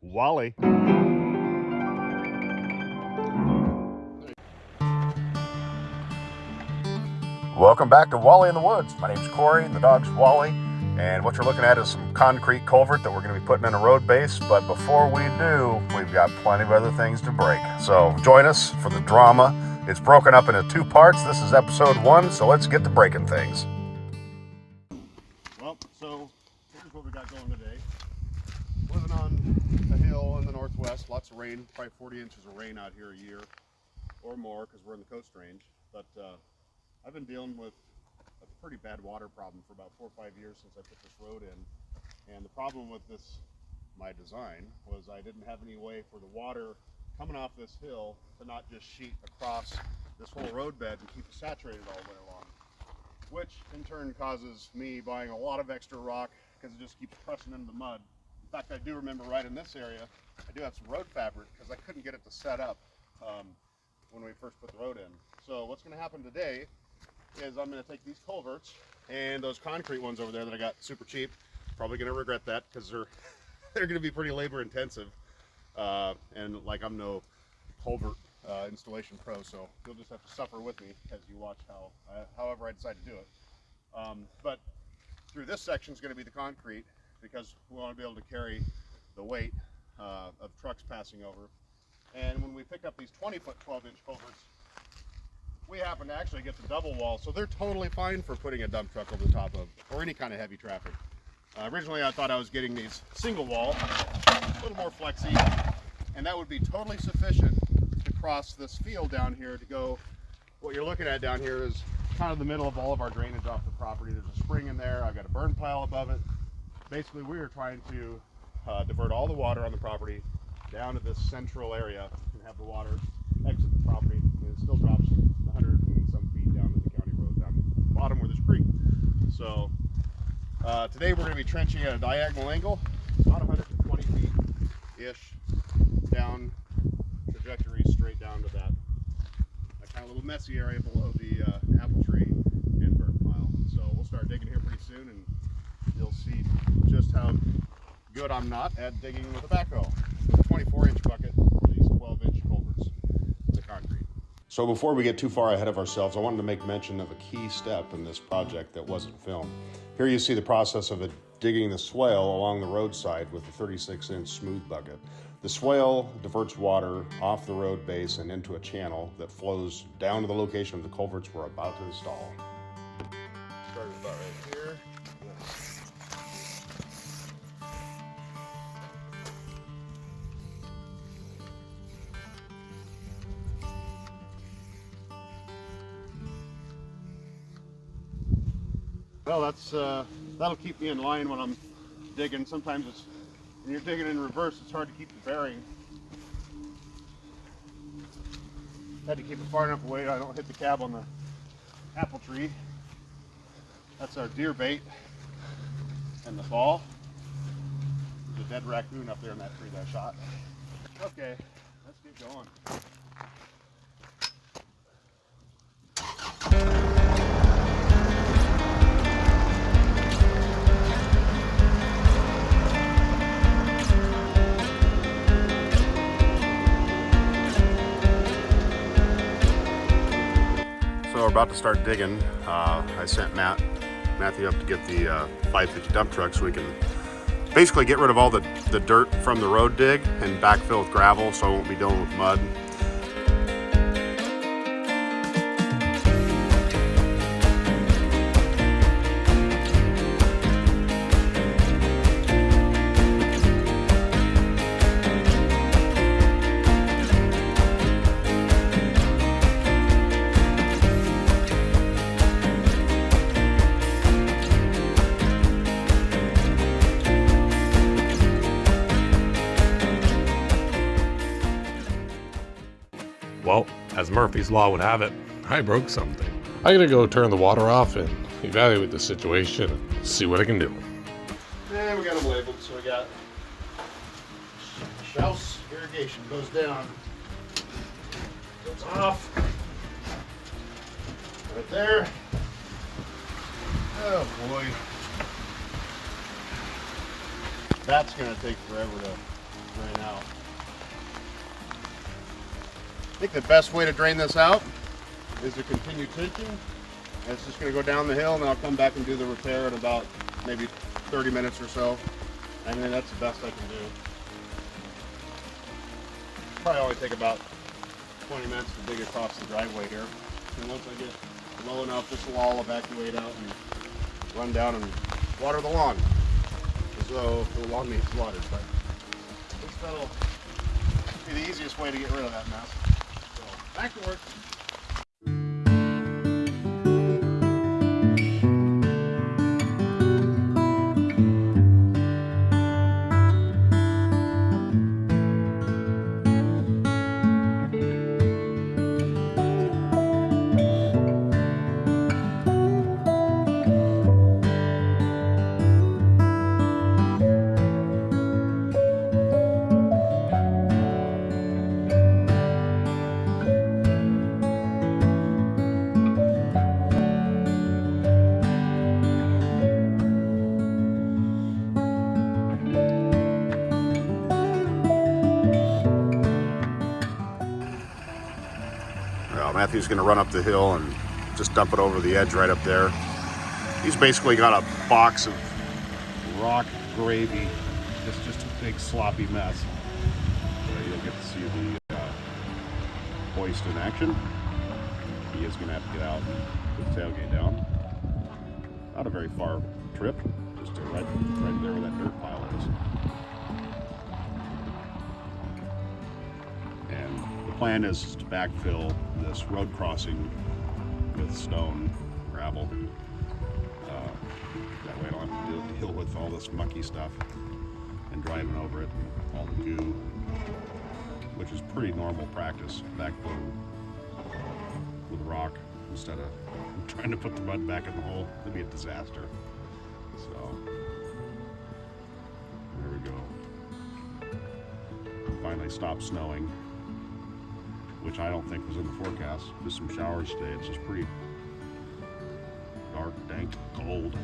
Wally. Welcome back to Wally in the Woods. My name's Corey, and the dog's Wally, and what you're looking at is some concrete culvert that we're going to be putting in a road base, but before we do, we've got plenty of other things to break. So join us for the drama. It's broken up into 2 parts. This is episode 1, so let's get to breaking things. Well, so here's what we got going today. Living on a hill in the northwest, lots of rain, probably 40 inches of rain out here a year or more because we're in the Coast Range, but I've been dealing with a pretty bad water problem for about 4 or 5 years since I put this road in. And the problem with this, my design, was I didn't have any way for the water coming off this hill to not just sheet across this whole roadbed and keep it saturated all winter long. Which in turn causes me buying a lot of extra rock because it just keeps pressing into the mud. In fact, I do remember right in this area, I do have some road fabric because I couldn't get it to set up when we first put the road in. So what's going to happen today is I'm going to take these culverts and those concrete ones over there that I got super cheap. Probably going to regret that because they're going to be pretty labor intensive. And like I'm no culvert installation pro, so you'll just have to suffer with me as you watch however I decide to do it. But through this section is going to be the concrete because we want to be able to carry the weight of trucks passing over. And when we pick up these 20-foot 12-inch culverts, we happen to actually get the double wall, so they're totally fine for putting a dump truck over the top of, or any kind of heavy traffic. Originally I thought I was getting these single wall, a little more flexy, and that would be totally sufficient to cross this field down here to go. What you're looking at down here is kind of the middle of all of our drainage off the property. There's a spring in there, I've got a burn pile above it. Basically we are trying to divert all the water on the property down to this central area and have the water exit the property, and it still drops 100 and some feet down to the county road down the bottom where there's a creek. So today we're going to be trenching at a diagonal angle, about 120 feet-ish down trajectory straight down to that kind of little messy area below the apple tree and burn pile. So we'll start digging here pretty soon, and you'll see just how good I'm not at digging with a backhoe. With a 24-inch bucket, these 12-inch culverts, the concrete. So before we get too far ahead of ourselves, I wanted to make mention of a key step in this project that wasn't filmed. Here you see the process of digging the swale along the roadside with a 36-inch smooth bucket. The swale diverts water off the road base and into a channel that flows down to the location of the culverts we're about to install. Started about right here. Well, that'll keep me in line when I'm digging. Sometimes when you're digging in reverse, it's hard to keep the bearing. Had to keep it far enough away I don't hit the cab on the apple tree. That's our deer bait in the fall. There's a dead raccoon up there in that tree that I shot. Okay, let's get going. So we're about to start digging. I sent Matthew up to get the 550 dump truck so we can basically get rid of all the dirt from the road dig and backfill with gravel so I won't be dealing with mud. Well, as Murphy's Law would have it, I broke something. I gotta go turn the water off and evaluate the situation and see what I can do. And we got them labeled, so we got Schaus irrigation goes down, goes off, right there. Oh boy. That's gonna take forever to drain out. I think the best way to drain this out is to continue tinting. And it's just going to go down the hill, and then I'll come back and do the repair in about maybe 30 minutes or so. And then that's the best I can do. Probably only take about 20 minutes to dig across the driveway here. And once I get low enough, this will all evacuate out and run down and water the lawn. As though the lawn needs watered, but that'll be the easiest way to get rid of that mess. So, back to work. Matthew's going to run up the hill and just dump it over the edge right up there. He's basically got a box of rock gravy. It's just a big sloppy mess. So you'll get to see the hoist in action. He is going to have to get out and put the tailgate down. Not a very far trip, just right there where that dirt pile is. And the plan is to backfill this road crossing with stone, gravel. That way I don't have to deal with all this mucky stuff and driving over it, and all the goo, which is pretty normal practice, backfilling with rock instead of trying to put the mud back in the hole. It'd be a disaster. So there we go. Finally stopped snowing, which I don't think was in the forecast. Just some showers today. It's just pretty dark, dank, cold.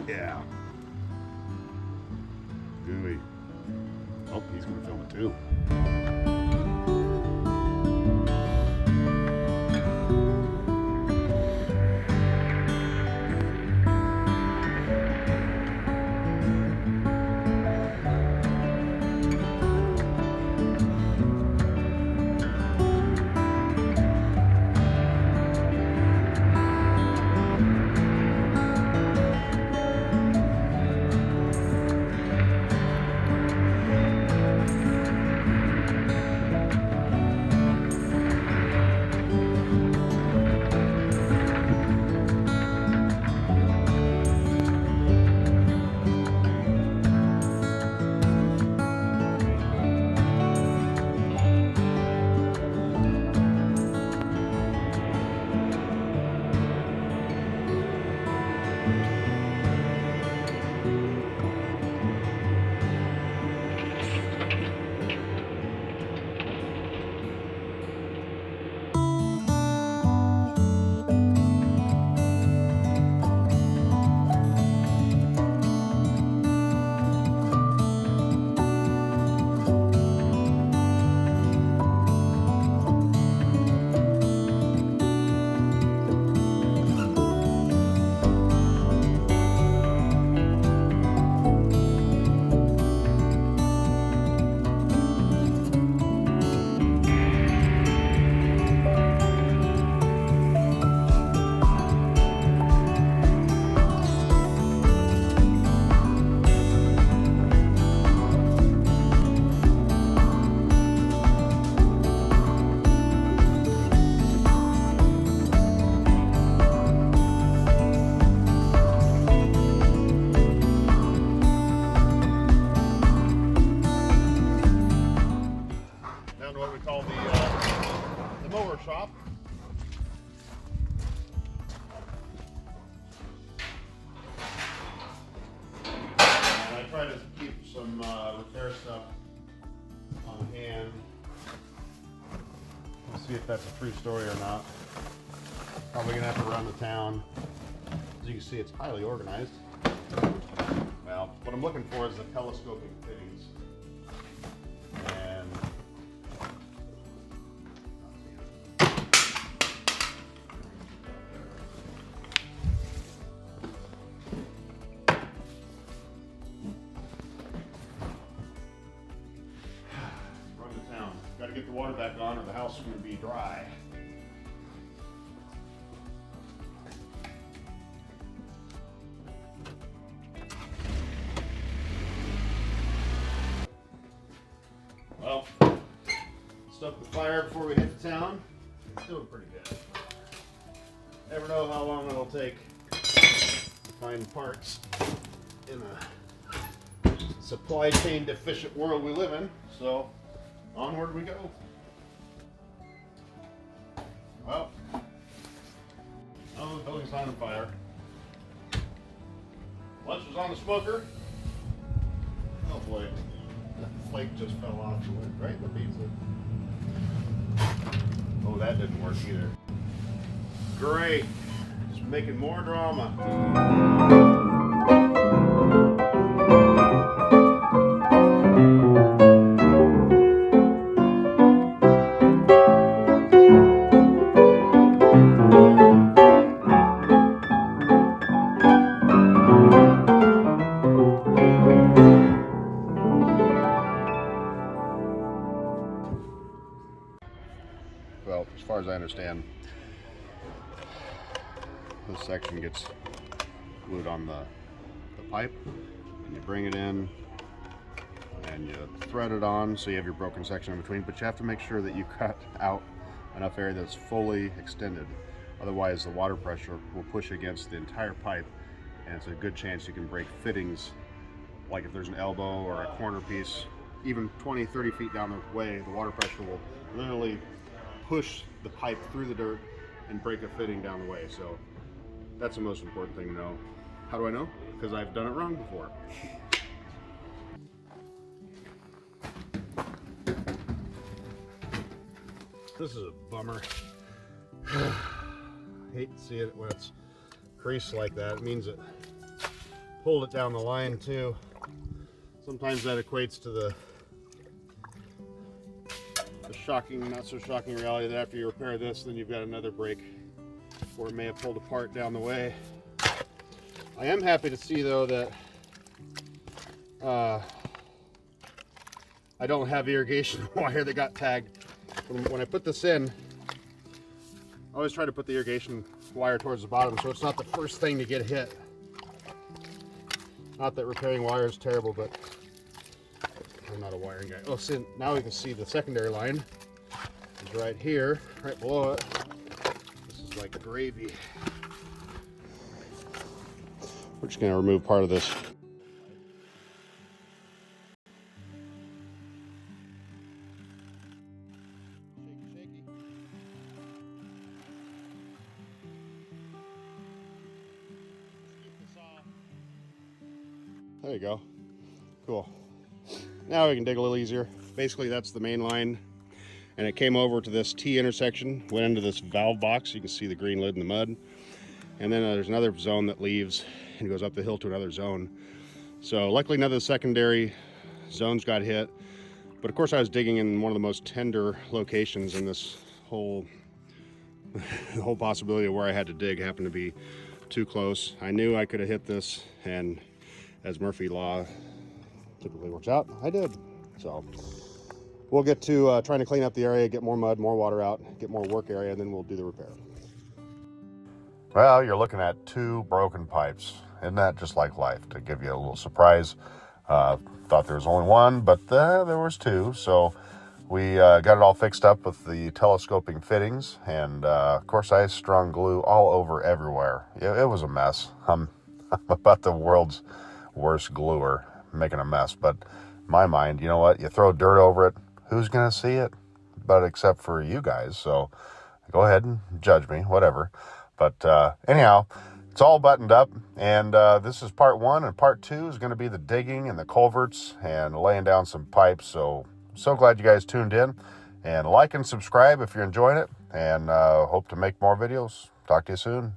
Yeah. Gooey. Oh, he's gonna film it too. Shop. And I try to keep some repair stuff on hand. Let's see if that's a true story or not. Probably gonna have to run to town. As you can see, it's highly organized. Well, what what I'm looking for is the telescoping fittings. And run to town. Got to get the water back on or the house is going to be dry. Well, stoked the fire before we hit the town. It's doing pretty good. Never know how long it'll take to find parts in a supply chain deficient world we live in. So, onward we go. Well, oh, the building's not on fire. Lunch was on the smoker. Oh boy. Flake just fell off the lid, right in the pizza. Oh, that didn't work either. Great. Just making more drama. Well, as far as I understand, this section gets glued on the pipe, and you bring it in and you thread it on so you have your broken section in between, but you have to make sure that you cut out enough area that's fully extended. Otherwise the water pressure will push against the entire pipe, and it's a good chance you can break fittings. Like if there's an elbow or a corner piece, even 20-30 feet down the way, the water pressure will literally push the pipe through the dirt and break a fitting down the way. So that's the most important thing to know. How do I know? Because I've done it wrong before. This is a bummer. Hate to see it when it's creased like that. It means it pulled it down the line too. Sometimes that equates to the shocking, not so shocking reality that after you repair this, then you've got another break where it may have pulled apart down the way. I am happy to see though that I don't have irrigation wire that got tagged. When I put this in, I always try to put the irrigation wire towards the bottom so it's not the first thing to get hit. Not that repairing wire is terrible, but I'm not a wiring guy. Oh, so now we can see the secondary line is right here, right below it. This is like gravy. We're just gonna remove part of this. Shaky. There you go. Cool. Now we can dig a little easier. Basically that's the main line, and it came over to this T intersection, went into this valve box. You can see the green lid in the mud, and then there's another zone that leaves and goes up the hill to another zone. So luckily none of the secondary zones got hit, but of course I was digging in one of the most tender locations in this whole the whole possibility of where I had to dig happened to be too close. I knew I could have hit this, and as Murphy Law typically works out, I did. So we'll get to trying to clean up the area, get more mud, more water out, get more work area, and then we'll do the repair. Well, you're looking at 2 broken pipes. Isn't that just like life? To give you a little surprise, thought there was only one, but there was 2. So we got it all fixed up with the telescoping fittings, and of course I strung glue all over everywhere. It was a mess. I'm about the world's worst gluer, making a mess. But in my mind, you know what? You throw dirt over it, who's gonna see it? But except for you guys. So go ahead and judge me, whatever. But anyhow, it's all buttoned up, and this is part 1, and part 2 is going to be the digging and the culverts and laying down some pipes. So glad you guys tuned in, and like and subscribe if you're enjoying it, and hope to make more videos. Talk to you soon.